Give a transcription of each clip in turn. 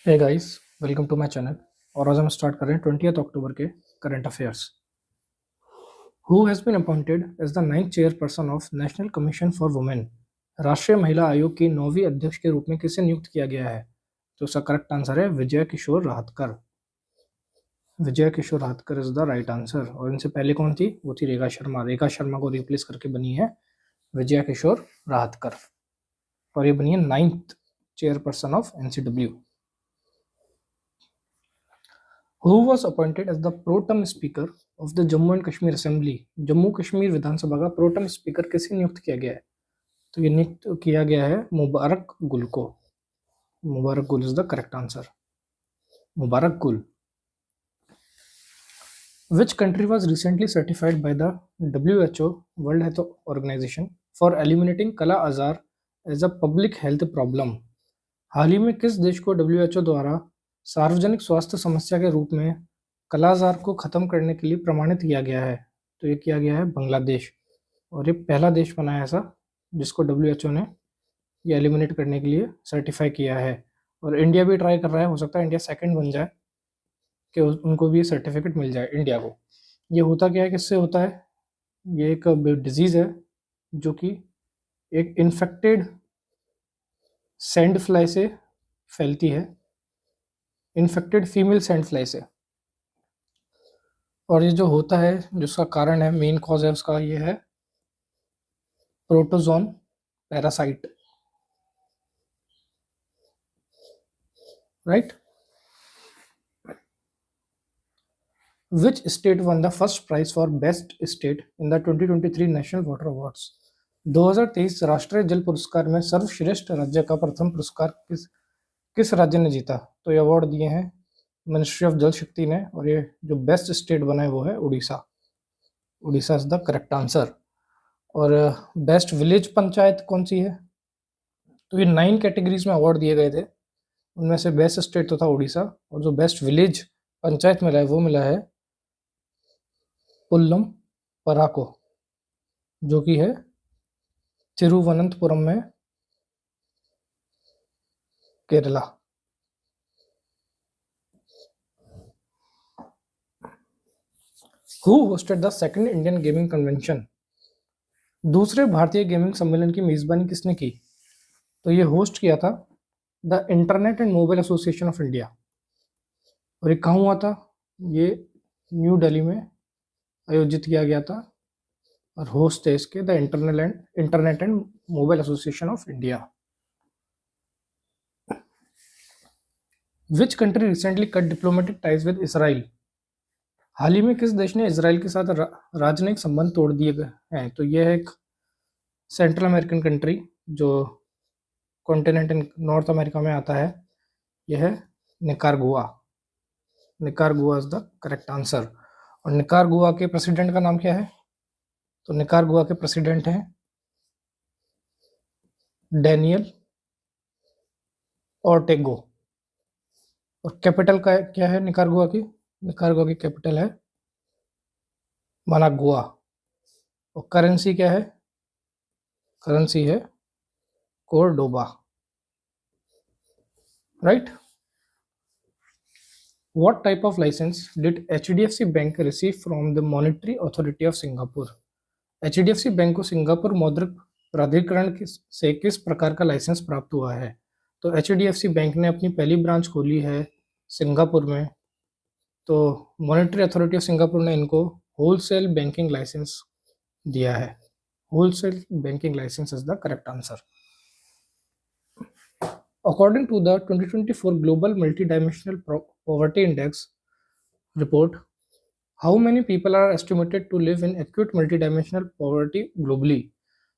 Hey guys, welcome to my channel. और आज हम स्टार्ट कर रहे हैं 20 अक्टूबर के current affairs. Who has been appointed as the 9th chairperson of national commission for women. Rashtriya Mahila आयोग की 9वीं अध्यक्ष के रूप में किसे नियुक्त किया गया है? तो इसका करेक्ट आंसर है Vijay Kishore Rahatkar. Vijay Kishore Rahatkar is the right answer. और इनसे पहले कौन थी? वो थी रेखा शर्मा। रेखा शर्मा को रिप्लेस करके बनी है विजय किशोर राहतकर, और ये बनी है 9th chairperson of NCW. Who was appointed as the pro-tem speaker of the Jammu and Kashmir Assembly? Jammu Kashmir विधानसभा का प्रोटम स्पीकर किसे नियुक्त किया गया है? तो ये नियुक्त किया गया है मुबारक गुल को। मुबारक गुल इज द करेक्ट आंसर। मुबारक गुल। Which country was recently certified by the WHO World Health Organization for eliminating Kala Azar as a public health problem? हाल ही में किस देश को WHO द्वारा सार्वजनिक स्वास्थ्य समस्या के रूप में कालाजार को खत्म करने के लिए प्रमाणित किया गया है? तो ये किया गया है बांग्लादेश, और ये पहला देश बना है ऐसा जिसको WHO ने ये एलिमिनेट करने के लिए सर्टिफाई किया है। और इंडिया भी ट्राई कर रहा है, हो सकता है इंडिया सेकंड बन जाए कि उनको भी ये सर्टिफिकेट मिल जाए इंडिया को। ये होता क्या है, किससे होता है? ये एक डिजीज़ है जो कि एक इन्फेक्टेड सैंड फ्लाई से फैलती है, इन्फेक्टेड फीमेल सैंड फ्लाई से। और ये जो होता है, जिसका कारण है, मेन कॉज है उसका, ये है protozoan parasite, right. Which state won the first prize for best state in the 2023 National Water Awards? 2023 राष्ट्रीय जल पुरस्कार में सर्वश्रेष्ठ राज्य का प्रथम पुरस्कार किस राज्य ने जीता? तो ये अवार्ड दिए हैं मिनिस्ट्री ऑफ जल शक्ति ने, और ये जो बेस्ट स्टेट बना है वो है Orissa. Orissa is the correct answer. और बेस्ट विलेज पंचायत कौन सी है? तो ये 9 कैटेगरीज में अवार्ड दिए गए थे, उनमें से बेस्ट स्टेट तो था उड़ीसा, और जो बेस्ट विलेज पंचायत मिला है वो मिला है पुल्लम पराको, जो कि है तिरुवनंतपुरम में, Kerala. Who hosted the second Indian Gaming Convention? दूसरे भारतीय गेमिंग सम्मेलन की मेजबानी किसने की? तो ये होस्ट किया था the internet and mobile association of India. और ये कहाँ हुआ था? ये न्यू दिल्ली में आयोजित किया गया था, और होस्ट थे इसके the internet and mobile association of India. Which country recently cut diplomatic ties with Israel? हाल ही में किस देश ने इजराइल के साथ राजनयिक संबंध तोड़ दिए गए हैं? तो यह है एक सेंट्रल अमेरिकन कंट्री जो कॉन्टिनेंट नॉर्थ अमेरिका में आता है, यह है Nicaragua. Nicaragua is the correct answer. और निकारागुआ के प्रेसिडेंट का नाम क्या है? तो निकारागुआ के प्रेसिडेंट हैं डैनियल ऑर्टेगो। और कैपिटल का क्या है निकारागुआ की? निकारागुआ की कैपिटल है मनागुआ। और करेंसी क्या है? करेंसी है Cordoba, right. What type of license did HDFC Bank receive from the Monetary Authority of Singapore? HDFC bank को सिंगापुर मौद्रिक प्राधिकरण से किस प्रकार का लाइसेंस प्राप्त हुआ है? तो HDFC बैंक ने अपनी पहली ब्रांच खोली है सिंगापुर में, तो मॉनेटरी अथॉरिटी ऑफ सिंगापुर ने इनको होलसेल बैंकिंग लाइसेंस दिया है। Wholesale banking license is the correct answer. According to the 2024 Global Multidimensional Poverty Index report, how many people are estimated to live in acute multidimensional poverty globally?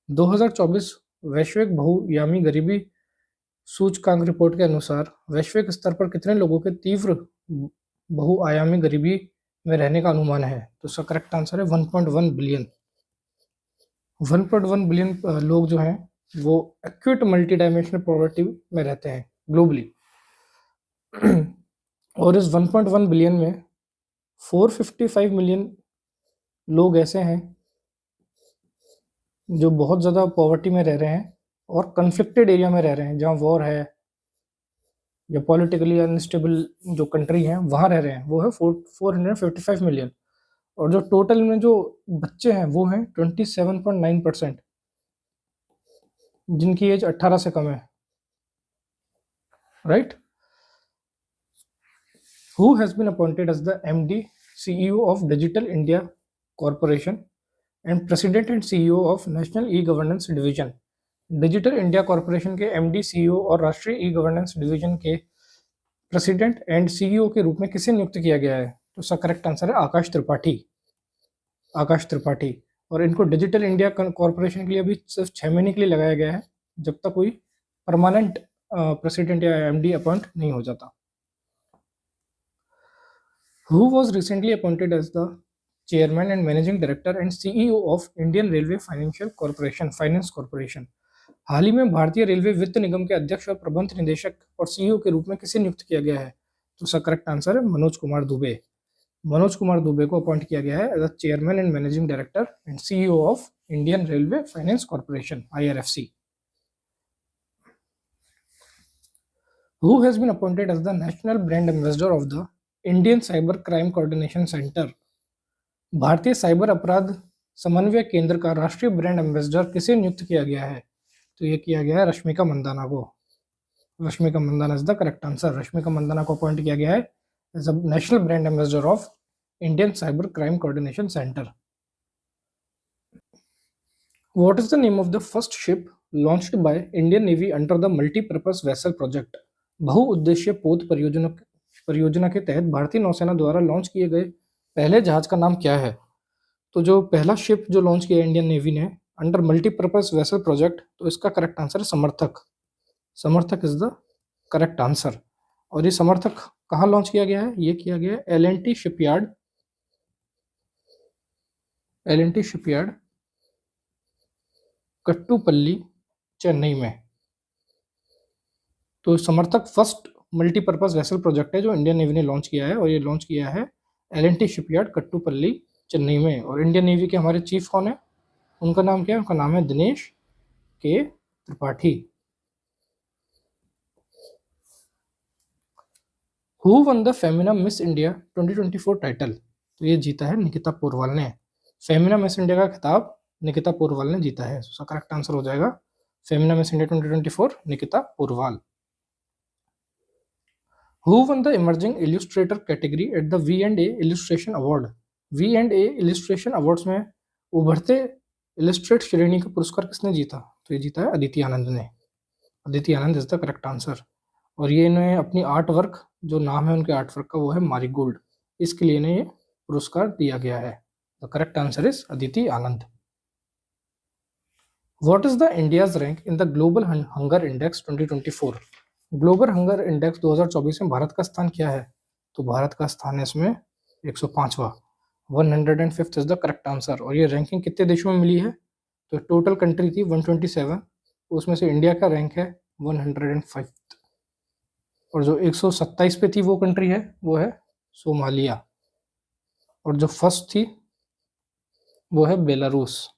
2024 वैश्विक बहुआयामी गरीबी सूचकांक report के अनुसार वैश्विक स्तर पर कितने लोगों के तीव्र बहुआयामी गरीबी में रहने का अनुमान है? तो इसका करेक्ट आंसर है 1.1 बिलियन। 1.1 बिलियन लोग जो हैं वो एक्यूट मल्टी डायमेंशनल पॉवर्टी में रहते हैं ग्लोबली। और इस 1.1 बिलियन में 455 मिलियन लोग ऐसे हैं जो बहुत ज़्यादा पॉवर्टी में रह रहे हैं और कन्फ्लिक्टेड एरिया में रह रहे हैं, जहाँ वॉर है, या पॉलिटिकली अनस्टेबल जो कंट्री हैं वहाँ रह रहे हैं वो है 455 मिलियन, और जो टोटल में जो बच्चे हैं वो हैं 27.9%, जिनकी एज 18 से कम है, right. Who has been appointed as the MD CEO of Digital India Corporation and President and CEO of National E-Governance Division? Digital India corporation के एमडी सीईओ और राष्ट्रीय ई गवर्नेंस डिवीजन के प्रेसिडेंट एंड सीईओ के रूप में किसे नियुक्त किया गया है? तो इसका करेक्ट आंसर है आकाश त्रिपाठी। आकाश त्रिपाठी। और इनको डिजिटल इंडिया कॉरपोरेशन के लिए अभी सिर्फ 6 महीने के लिए लगाया गया है, जब तक कोई परमानेंट प्रेसिडेंट या एमडी अपॉइंट नहीं हो जाता। Who was recently appointed as the chairman and managing director and CEO of Indian Railway Financial Corporation Finance Corporation? हाल ही में भारतीय रेलवे वित्त निगम के अध्यक्ष और प्रबंध निदेशक और सीईओ के रूप में किसे नियुक्त किया गया है? तो इसका करेक्ट आंसर है मनोज कुमार दुबे। मनोज कुमार दुबे को अपॉइंट किया गया है as the chairman and managing director and CEO of Indian Railway Finance Corporation IRFC. Who has been appointed as the national brand ambassador of the Indian cyber crime coordination centre? भारतीय cyber अपराध समन्वय केंद्र का राष्ट्रीय brand ambassador किसे नियुक्त किया गया है? तो ये किया गया है रश्मिका मंदाना को। Rashmika Mandanna is the correct answer. Rashmika Mandanna को अपॉइंट किया गया है as a national brand ambassador of Indian cyber crime coordination centre. What is the name of the first ship launched by Indian Navy under the multi-purpose vessel project? बहुउद्देशीय पोत परियोजना के तहत भारतीय नौसेना द्वारा लॉन्च किए गए पहले जहाज का नाम क्या है? तो जो पहला शिप जो लॉन्च किया इंडियन नेवी ने अंडर मल्टीपर्पज वेसल प्रोजेक्ट, तो इसका करेक्ट आंसर है समर्थक। समर्थक इज द करेक्ट आंसर। और ये समर्थक कहाँ लॉन्च किया गया है? ये किया गया है L&T shipyard, L&T shipyard Kattupalli Chennai में। तो समर्थक फर्स्ट मल्टीपर्पज वेसल प्रोजेक्ट है जो इंडियन नेवी ने लॉन्च किया है, और ये लॉन्च किया है L&T शिपयार्ड कट्टुपल्ली चेन्नई में। और इंडियन नेवी के हमारे चीफ कौन है? उनका नाम क्या है? उनका नाम है दिनेश के Tripathi. Who one the Femina miss India 2024 title? तो ये जीता है निकिता पोरवाल ने। फेमिना मिस इंडिया का खिताब निकिता पोरवाल ने जीता है। उसका करेक्ट आंसर हो जाएगा Femina miss India 2024 Nikita Porwal. Who won the emerging illustrator category at the V&A Illustration Award? V&A Illustration Awards में उभरते इलिस्ट्रेट श्रेणी का पुरस्कार किसने जीता? तो ये जीता है अदिति आनंद ने। अदिति आनंद इज द करेक्ट आंसर। और ये इन्हें अपनी आर्ट वर्क, जो नाम है उनके आर्ट वर्क का, वो है मारीगोल्ड, इसके लिए इन्हें ये पुरस्कार दिया गया है। The correct answer is Aditi Anand. What is the India's rank in the Global Hunger Index 2024? Global hunger index 2024 में भारत का स्थान क्या है? तो भारत का स्थान है इसमें 105वां। 105th is the correct answer. और ये रैंकिंग कितने देशों में मिली है? तो टोटल कंट्री थी 127, उसमें से इंडिया का रैंक है 105। और जो 127 पे थी वो कंट्री है, वो है सोमालिया। और जो फर्स्ट थी वो है बेलारूस,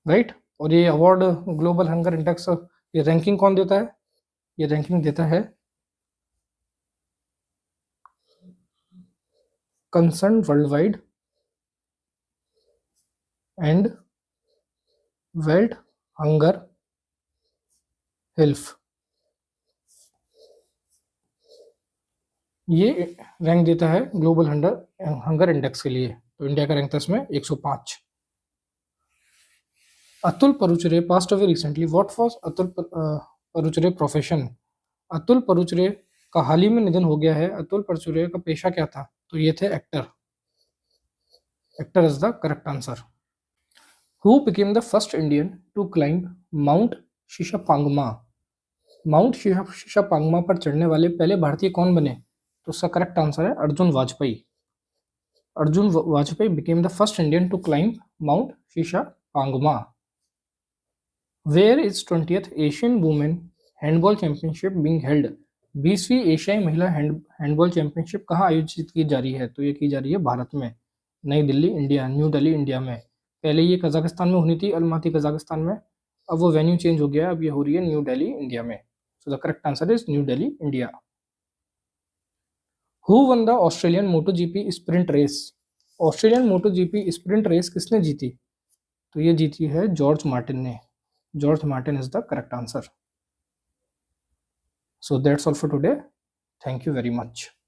राइट। और ये अवार्ड ग्लोबल हंगर इंडेक्स, ये रैंकिंग कौन देता है? ये रैंकिंग देता है concern world wide and world hunger health. ये रैंक देता है ग्लोबल हंगर इंडेक्स के लिए। तो इंडिया का रैंक था इसमें 105। Atul Parchure passed away recently. What was Atul Parchure profession? Atul Parchure का हाल ही में निधन हो गया है। अतुल परुचरे का पेशा क्या था? तो ये थे actor. Actor is the correct answer. Who became the first Indian to climb Mount Shishapangma? Mount Shishapangma पर चढ़ने वाले पहले भारतीय कौन बने? तो उसका करेक्ट आंसर है Arjun Vajpai. Arjun Vajpai became the first Indian to climb Mount Shishapangma. Where is 20th Asian women handball championship being held? 20वीं एशियाई महिला हैंडबॉल चैंपियनशिप कहाँ आयोजित की जा रही है? तो ये की जा रही है भारत में, नई Delhi India, new Delhi India में। पहले ये कजाकिस्तान में होनी थी, अलमाती कजाकिस्तान में। अब वो वेन्यू चेंज हो गया है, अब ये हो रही है न्यू दिल्ली इंडिया में। So the correct answer is New Delhi, India. Who won the Australian MotoGP sprint race? Australian MotoGP sprint race किसने जीती? तो ये जीती है जॉर्ज मार्टिन ने. George Martin is the correct answer. So that's all for today. Thank you very much.